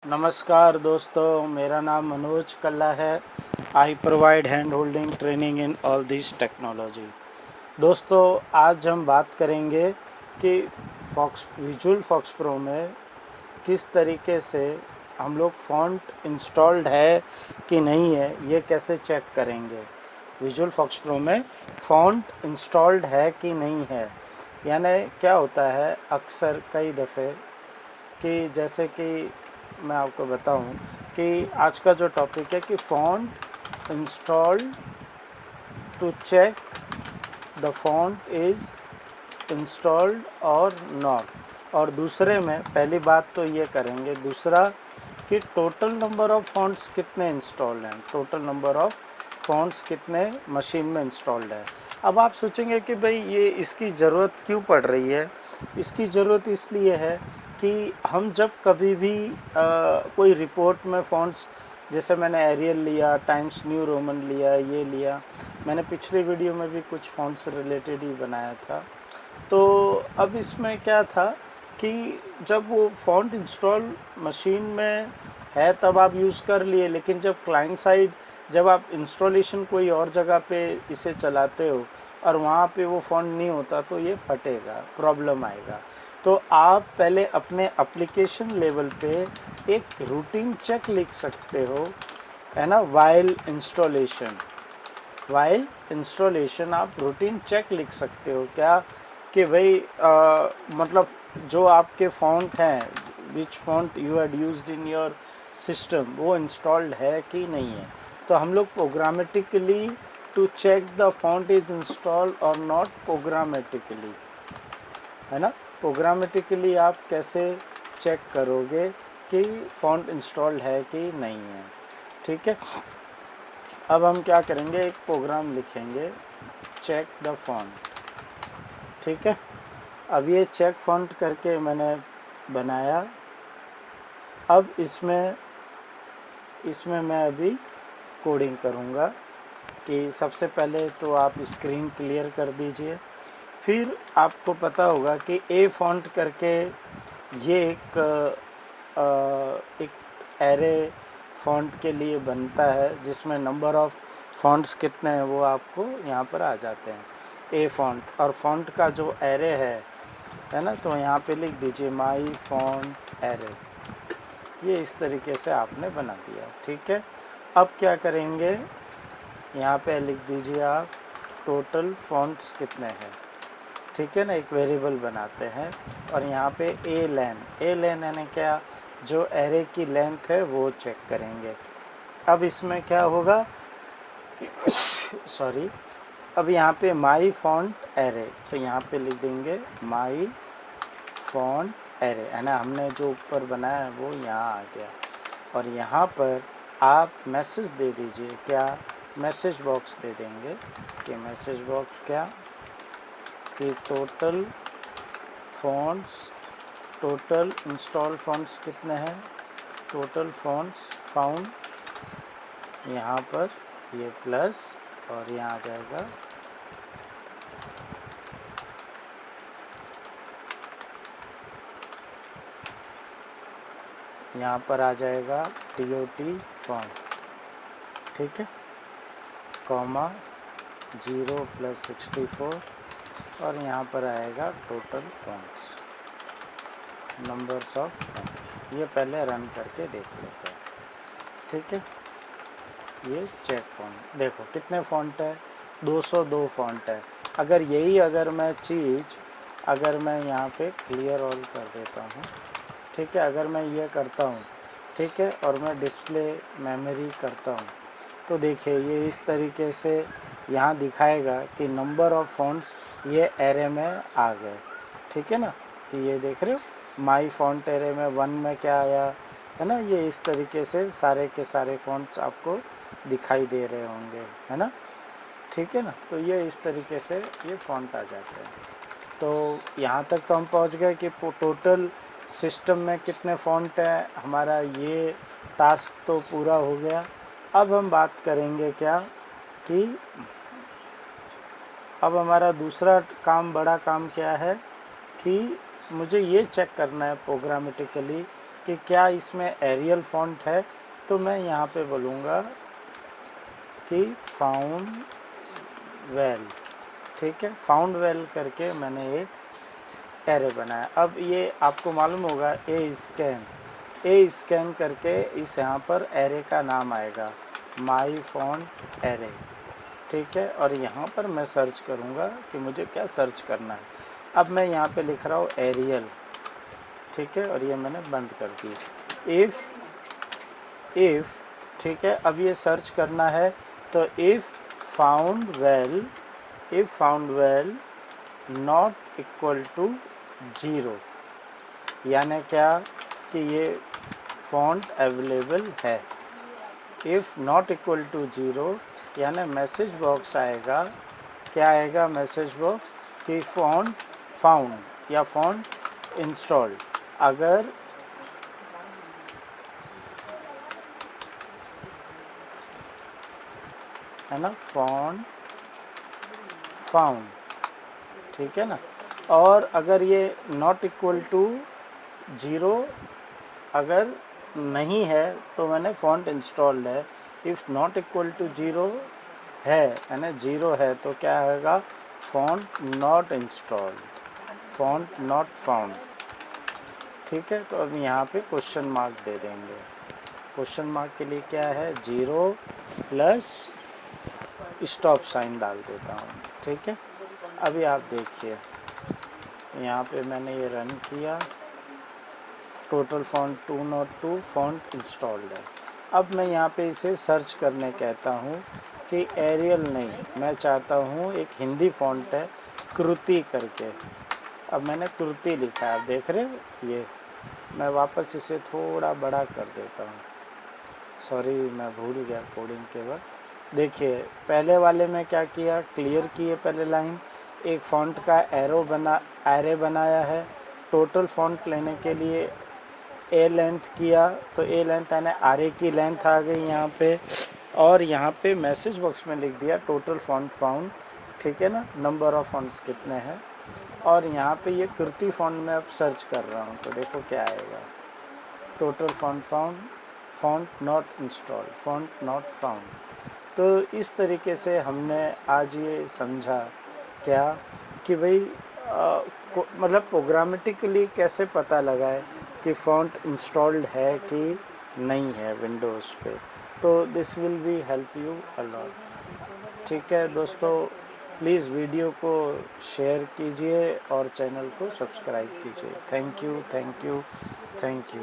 नमस्कार दोस्तों, मेरा नाम मनोज कल्ला है। I provide hand holding training in all this technology. दोस्तों, आज हम बात करेंगे कि विजुअल फॉक्स प्रो में किस तरीके से हम लोग फ़ॉन्ट इंस्टॉल्ड है कि नहीं है, ये कैसे चेक करेंगे। विजुअल फॉक्स प्रो में फ़ॉन्ट इंस्टॉल्ड है कि नहीं है, यानी क्या होता है अक्सर कई दफ़े कि जैसे कि मैं आपको बताऊं कि आज का जो टॉपिक है कि font installed to check the font is installed और नॉट। और दूसरे में पहली बात तो ये करेंगे, दूसरा कि टोटल नंबर ऑफ़ फ़ॉन्ट्स कितने इंस्टॉल्ड हैं, टोटल नंबर ऑफ़ फ़ॉन्ट्स कितने मशीन में इंस्टॉल्ड है। अब आप सोचेंगे कि भाई ये इसकी ज़रूरत क्यों पड़ रही है। इसकी ज़रूरत इसलिए है कि हम जब कभी भी कोई रिपोर्ट में फ़ॉन्ट्स, जैसे मैंने एरियल लिया, टाइम्स न्यू रोमन लिया, ये लिया, मैंने पिछले वीडियो में भी कुछ फ़ॉन्ट्स रिलेटेड ही बनाया था। तो अब इसमें क्या था कि जब वो फ़ॉन्ट इंस्टॉल मशीन में है तब आप यूज़ कर लिए, लेकिन जब क्लाइंट साइड जब आप इंस्टॉलेशन कोई और जगह पे इसे चलाते हो और वहाँ पे वो फ़ॉन्ट नहीं होता तो ये फटेगा, प्रॉब्लम आएगा। तो आप पहले अपने एप्लीकेशन लेवल पे एक रूटीन चेक लिख सकते हो, है ना। वाइल इंस्टॉलेशन आप रूटीन चेक लिख सकते हो क्या कि भाई मतलब जो आपके फ़ॉन्ट हैं, which font you had used in your system, वो इंस्टॉल्ड है कि नहीं है। तो हम लोग programmatically to check the font is installed और नॉट, प्रोग्रामेटिकली, है ना। प्रोग्रामेटिकली आप कैसे चेक करोगे कि फ़ॉन्ट इंस्टॉल्ड है कि नहीं है, ठीक है। अब हम क्या करेंगे, एक प्रोग्राम लिखेंगे, चेक द फ़ॉन्ट, ठीक है। अब ये चेक फ़ॉन्ट करके मैंने बनाया। अब इसमें मैं अभी कोडिंग करूँगा कि सबसे पहले तो आप स्क्रीन क्लियर कर दीजिए। फिर आपको पता होगा कि ए फ़ॉन्ट करके ये एक एरे फ़ॉन्ट के लिए बनता है जिसमें नंबर ऑफ़ फ़ॉन्ट्स कितने हैं वो आपको यहाँ पर आ जाते हैं, ए फ़ॉन्ट। और फ़ॉन्ट का जो एरे है ना, तो यहाँ पे लिख दीजिए माई फ़ॉन्ट एरे। ये इस तरीके से आपने बना दिया, ठीक है। अब क्या करेंगे, यहाँ पे लिख दीजिए आप टोटल फ़ॉन्ट्स कितने हैं, ठीक है ना। एक वेरिएबल बनाते हैं और यहाँ पे ए लेन यानी क्या, जो एरे की लेंथ है वो चेक करेंगे। अब इसमें क्या होगा सॉरी, अब यहाँ पे माई फ़ॉन्ट एरे, तो यहाँ पे लिख देंगे माई फ़ॉन्ट एरे, है ना। हमने जो ऊपर बनाया है वो यहाँ आ गया। और यहाँ पर आप मैसेज दे दीजिए, क्या, मैसेज बॉक्स दे देंगे कि मैसेज बॉक्स क्या कि total fonts, total install fonts कितने हैं, टोटल फ़ॉन्ट्स फाउंड, यहाँ पर ये प्लस और यहाँ आ जाएगा यहाँ पर आ जाएगा TOT फ़ॉन्ट, ठीक है, कॉमा 0 + 64 और यहाँ पर आएगा total fonts, numbers of fonts. ये पहले रन करके देख लेते हैं, ठीक है। ये चेक फ़ॉन्ट देखो कितने फ़ॉन्ट है, 202 फ़ॉन्ट है। अगर मैं चीज़ अगर मैं यहाँ पे क्लियर ऑल कर देता हूँ, ठीक है, अगर मैं ये करता हूँ, ठीक है, और मैं डिस्प्ले मेमोरी करता हूँ, तो देखिए ये इस तरीके से यहाँ दिखाएगा कि नंबर ऑफ़ फ़ॉन्ट्स ये एरे में आ गए, ठीक है ना। कि ये देख रहे हो माई फ़ॉन्ट एरे में 1 में क्या आया, है ना। ये इस तरीके से सारे के सारे फ़ॉन्ट्स आपको दिखाई दे रहे होंगे, है ना, ठीक है ना। तो ये इस तरीके से ये फ़ॉन्ट आ जाते हैं। तो यहाँ तक तो हम पहुँच गए कि टोटल सिस्टम में कितने फ़ॉन्ट हैं, हमारा ये टास्क तो पूरा हो गया। अब हम बात करेंगे क्या कि अब हमारा दूसरा काम, बड़ा काम क्या है कि मुझे ये चेक करना है प्रोग्रामेटिकली कि क्या इसमें एरियल फॉन्ट है, तो मैं यहाँ पे बोलूँगा कि फाउंड वेल। ठीक है, फाउंड वेल करके मैंने एक एरे बनाया। अब ये आपको मालूम होगा ए स्कैन करके इस यहाँ पर एरे का नाम आएगा माई फॉन्ट एरे। ठीक है, और यहाँ पर मैं सर्च करूँगा कि मुझे क्या सर्च करना है। अब मैं यहाँ पे लिख रहा हूँ एरियल। ठीक है, और ये मैंने बंद कर दी। इफ़ ठीक है, अब ये सर्च करना है तो if found well not equal to 0, यानी क्या कि ये फॉन्ट अवेलेबल है। इफ़ नॉट इक्वल टू 0 यानी मैसेज बॉक्स आएगा। क्या आएगा मैसेज बॉक्स कि फॉन्ट फाउंड या फॉन्ट इंस्टॉल्ड। अगर है ना, फॉन्ट फाउंड, ठीक है ना। और अगर ये नॉट इक्वल टू 0 अगर नहीं है तो मैंने फॉन्ट इंस्टॉल्ड है। इफ़ नॉट इक्वल टू 0 है ना, 0 है तो क्या आएगा font not installed, font not found. ठीक है, तो अब यहाँ पे क्वेश्चन मार्क दे देंगे। क्वेश्चन मार्क के लिए क्या है 0 प्लस स्टॉप साइन डाल देता हूँ। ठीक है, अभी आप देखिए यहाँ पे मैंने ये रन किया, टोटल फॉन्ट 202 फॉन्ट इंस्टॉल्ड है। अब मैं यहाँ पे इसे सर्च करने कहता हूँ कि एरियल नहीं, मैं चाहता हूँ एक हिंदी फॉन्ट है कृति करके। अब मैंने कृति लिखा है, आप देख रहे हो। ये मैं वापस इसे थोड़ा बड़ा कर देता हूँ। सॉरी, मैं भूल गया कोडिंग के वक्त। देखिए पहले वाले में क्या किया, क्लियर किए पहले लाइन, एक फॉन्ट का एरे बनाया है। टोटल फॉन्ट लेने के लिए ए लेंथ किया तो ए लेंथ यानी आरे की लेंथ आ गई यहाँ पे। और यहाँ पे मैसेज बॉक्स में लिख दिया टोटल फॉन्ट फाउंड। ठीक है ना, नंबर ऑफ फॉन्ट्स कितने हैं। और यहाँ पे ये कृति फॉन्ट में अब सर्च कर रहा हूँ तो देखो क्या आएगा, total font found, font not installed, font not found. तो इस तरीके से हमने आज ये समझा क्या कि भाई मतलब प्रोग्रामेटिकली कैसे पता लगाए कि फ़ॉन्ट इंस्टॉल्ड है कि नहीं है विंडोज़ पे। तो this will be help you a lot. ठीक है दोस्तों, प्लीज़ वीडियो को शेयर कीजिए और चैनल को सब्सक्राइब कीजिए। Thank you, thank you, thank you.